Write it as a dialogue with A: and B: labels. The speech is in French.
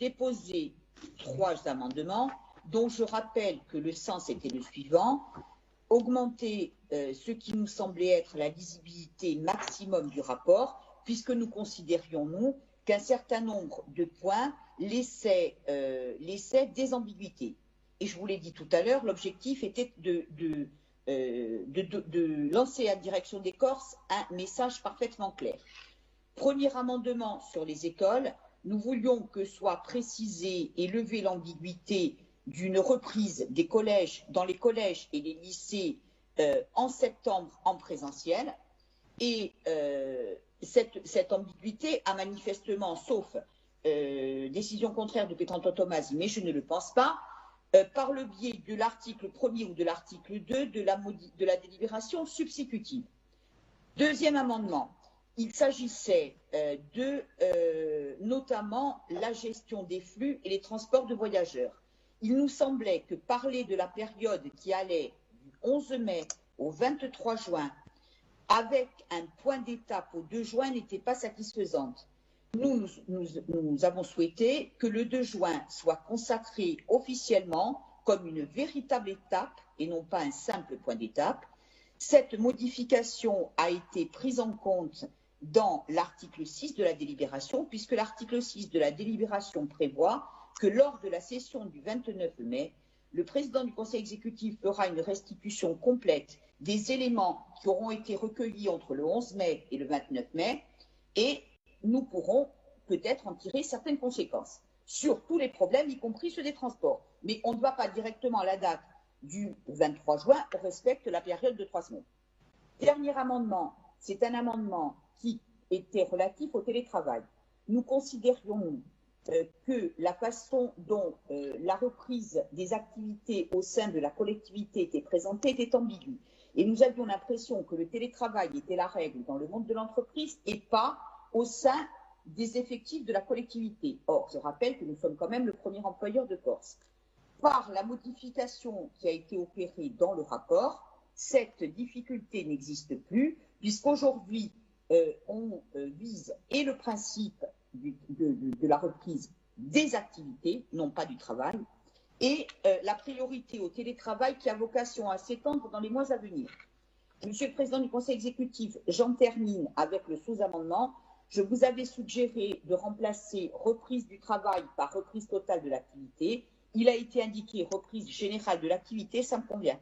A: déposé 3 amendements, dont je rappelle que le sens était le suivant: augmenter ce qui nous semblait être la lisibilité maximum du rapport, puisque nous considérions, nous, qu'un certain nombre de points laissaient des ambiguïtés. Et je vous l'ai dit tout à l'heure, l'objectif était de lancer à la direction des Corses un message parfaitement clair. Premier amendement sur les écoles, nous voulions que soit précisée et levée l'ambiguïté d'une reprise des collèges, dans les collèges et les lycées en septembre en présentiel. Et cette ambiguïté a manifestement, sauf décision contraire de Petranton Tomasi, mais je ne le pense pas, par le biais de l'article 1er ou de l'article 2 de la délibération substitutive. Deuxième amendement, il s'agissait de notamment la gestion des flux et les transports de voyageurs. Il nous semblait que parler de la période qui allait du 11 mai au 23 juin avec un point d'étape au 2 juin n'était pas satisfaisante. Nous avons souhaité que le 2 juin soit consacré officiellement comme une véritable étape et non pas un simple point d'étape. Cette modification a été prise en compte dans l'article 6 de la délibération, puisque l'article 6 de la délibération prévoit que lors de la session du 29 mai, le président du Conseil exécutif fera une restitution complète des éléments qui auront été recueillis entre le 11 mai et le 29 mai, et nous pourrons peut-être en tirer certaines conséquences sur tous les problèmes, y compris ceux des transports. Mais on ne va pas directement à la date du 23 juin, on respecte la période de 3 semaines. Dernier amendement, c'est un amendement qui était relatif au télétravail. Nous considérions que la façon dont la reprise des activités au sein de la collectivité était présentée était ambiguë. Et nous avions l'impression que le télétravail était la règle dans le monde de l'entreprise et pas au sein des effectifs de la collectivité. Or, je rappelle que nous sommes quand même le premier employeur de Corse. Par la modification qui a été opérée dans le rapport, cette difficulté n'existe plus, puisqu'aujourd'hui, on vise et le principe de la reprise des activités, non pas du travail, et la priorité au télétravail qui a vocation à s'étendre dans les mois à venir. Monsieur le Président du Conseil exécutif, j'en termine avec le sous-amendement. Je vous avais suggéré de remplacer reprise du travail par reprise totale de l'activité. Il a été indiqué reprise générale de l'activité, ça me convient.